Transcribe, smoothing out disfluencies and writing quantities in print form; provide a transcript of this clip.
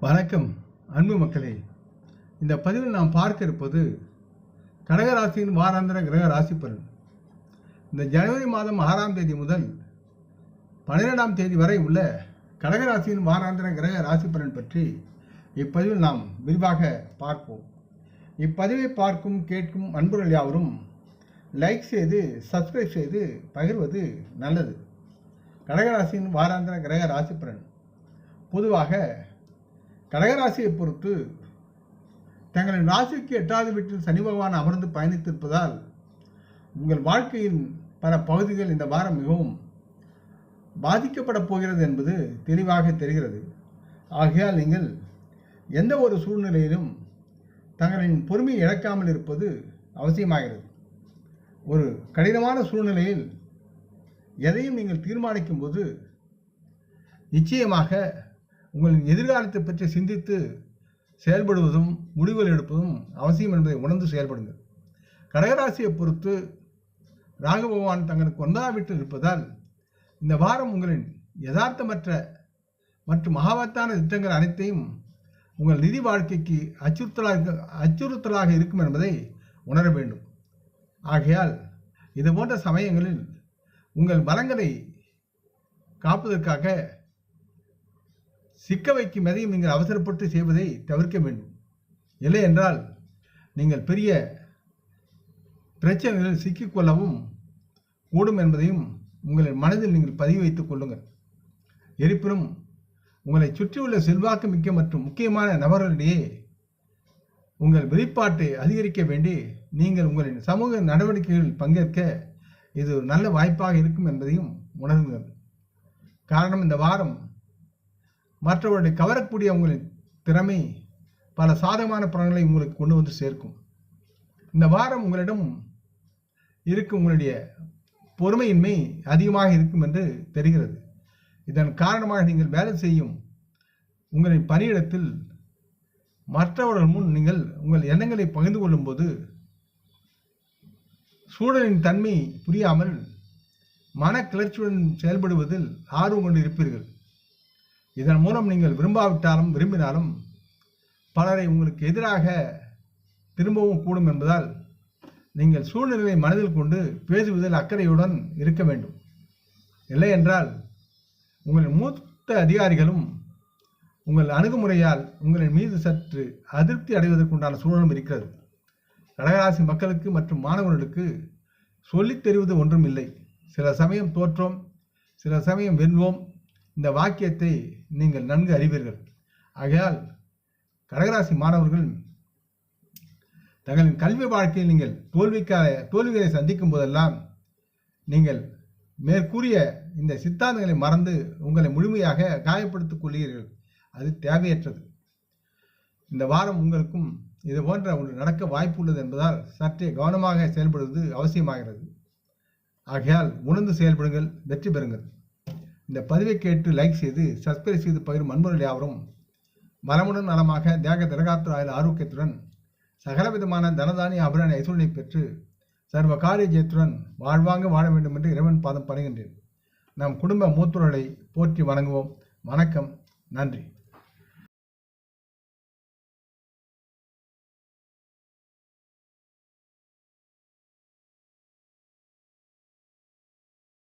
வணக்கம் அன்பு மக்களே. இந்த பதிவில் நாம் பார்க்க இருப்பது கடகராசியின் வாராந்திர கிரக ராசி பலன். இந்த ஜனவரி மாதம் 6ஆம் தேதி முதல் 12ஆம் தேதி வரை உள்ள கடகராசியின் வாராந்திர கிரக ராசி பலன் பற்றி இப்பதிவில் நாம் விரிவாக பார்ப்போம். இப்பதிவை பார்க்கும் கேட்கும் அன்புகள் யாவரும் லைக் செய்து சப்ஸ்கிரைப் செய்து பகிர்வது நல்லது. கடகராசியின் வாராந்திர கிரக ராசி பலன். பொதுவாக கடகராசியை பொறுத்து தங்களின் ராசிக்கு 8வது வீட்டில் சனி பகவான் அமர்ந்து பயணித்திருப்பதால் உங்கள் வாழ்க்கையின் பல பகுதிகள் இந்த வாரம் மிகவும் பாதிக்கப்பட போகிறது என்பது தெளிவாக தெரிகிறது. ஆகையால் நீங்கள் எந்த ஒரு சூழ்நிலையிலும் தங்களின் பொறுமையை இழக்காமல் இருப்பது அவசியமாகிறது. ஒரு கடினமான சூழ்நிலையில் எதையும் நீங்கள் தீர்மானிக்கும் போது நிச்சயமாக உங்களின் எதிர்காலத்தை பற்றி சிந்தித்து செயல்படுவதும் முடிவுகள் எடுப்பதும் அவசியம் என்பதை உணர்ந்து செயல்படுங்கள். கடகராசியை பொறுத்து ராகு பகவான் தங்களுக்கு 9ஆம் வீட்டில் இருப்பதால் இந்த வாரம் உங்களின் யதார்த்தமற்ற மற்றும் மகாபத்தான திட்டங்கள் அனைத்தையும் உங்கள் நிதி வாழ்க்கைக்கு அச்சுறுத்தலாக இருக்கும் என்பதை உணர வேண்டும். ஆகையால் இது போன்ற சமயங்களில் உங்கள் பலங்களை காப்பதற்காக சிக்க வைக்கும் எதையும் நீங்கள் அவசரப்பட்டு செய்வதை தவிர்க்க வேண்டும். இல்லை என்றால் நீங்கள் பெரிய பிரச்சனைகளில் சிக்கிக்கொள்ளவும் கூடும் என்பதையும் உங்களின் மனதில் நீங்கள் பதிவு வைத்துக் கொள்ளுங்கள். இருப்பினும் உங்களை சுற்றியுள்ள செல்வாக்கு மிக்க மற்றும் முக்கியமான நபர்களிடையே உங்கள் வெளிப்பாட்டை அதிகரிக்க வேண்டி நீங்கள் உங்களின் சமூக நடவடிக்கைகளில் பங்கேற்க இது ஒரு நல்ல வாய்ப்பாக இருக்கும் என்பதையும் உணருங்கள். காரணம், இந்த வாரம் மற்றவர்களை கவரக்கூடிய உங்களின் திறமை பல சாதகமான பலன்களை உங்களுக்கு கொண்டு வந்து சேர்க்கும். இந்த வாரம் உங்களிடம் இருக்கும் உங்களுடைய பொறுமையின்மை அதிகமாக இருக்கும் என்று தெரிகிறது. இதன் காரணமாக நீங்கள் வேலை செய்யும் உங்களின் பணியிடத்தில் மற்றவர்கள் முன் நீங்கள் உங்கள் எண்ணங்களை பகிர்ந்து கொள்ளும் போது சூழலின் தன்மை புரியாமல் மனக்கிளர்ச்சியுடன் செயல்படுவதில் ஆர்வம் கொண்டு இருப்பீர்கள். இதன் மூலம் நீங்கள் விரும்பாவிட்டாலும் விரும்பினாலும் பலரை உங்களுக்கு எதிராக திரும்பவும் கூடும் என்பதால் நீங்கள் சூழ்நிலையை மனதில் கொண்டு பேசுவதில் அக்கறையுடன் இருக்க வேண்டும். இல்லை என்றால் உங்களின் மூத்த அதிகாரிகளும் உங்கள் அணுகுமுறையால் உங்களின் மீது சற்று அதிருப்தி அடைவதற்குண்டான சூழலும் இருக்கிறது. கடகராசி மக்களுக்கு மற்றும் மாணவர்களுக்கு சொல்லித் தெரிவது ஒன்றும் இல்லை. சில சமயம் தோற்றோம், சில சமயம் வெல்வோம். இந்த வாக்கியத்தை நீங்கள் நன்கு அறிவீர்கள். ஆகையால் கடகராசி மாணவர்கள் தங்களின் கல்வி வாழ்க்கையில் நீங்கள் தோல்விகளை சந்திக்கும் போதெல்லாம் நீங்கள் மேற்கூறிய இந்த சித்தாந்தங்களை மறந்து உங்களை முழுமையாக காயப்படுத்திக் கொள்கிறீர்கள். அது தேவையற்றது. இந்த வாரம் உங்களுக்கும் இது போன்ற ஒன்று நடக்க வாய்ப்பு உள்ளது என்பதால் சற்றே கவனமாக செயல்படுவது அவசியமாகிறது. ஆகையால் உணர்ந்து செயல்படுங்கள், வெற்றி பெறுங்கள். இந்த பதிவை கேட்டு லைக் செய்து சப்ஸ்கிரைப் செய்து பகிரும் அன்பர்கள் யாவரும் வளமுடன் நலமாக தேக திரகாத்திர ஆயுள் ஆரோக்கியத்துடன் சகலவிதமான தனதானிய அபராணி ஐசோனை பெற்று சர்வ காரிய ஜெயத்துடன் வாழ்வாங்க வாழ வேண்டும் என்று இறைவன் பாதம் பணிகின்றேன். நம் குடும்ப மூத்தோர்களை போற்றி வணங்குவோம். வணக்கம், நன்றி.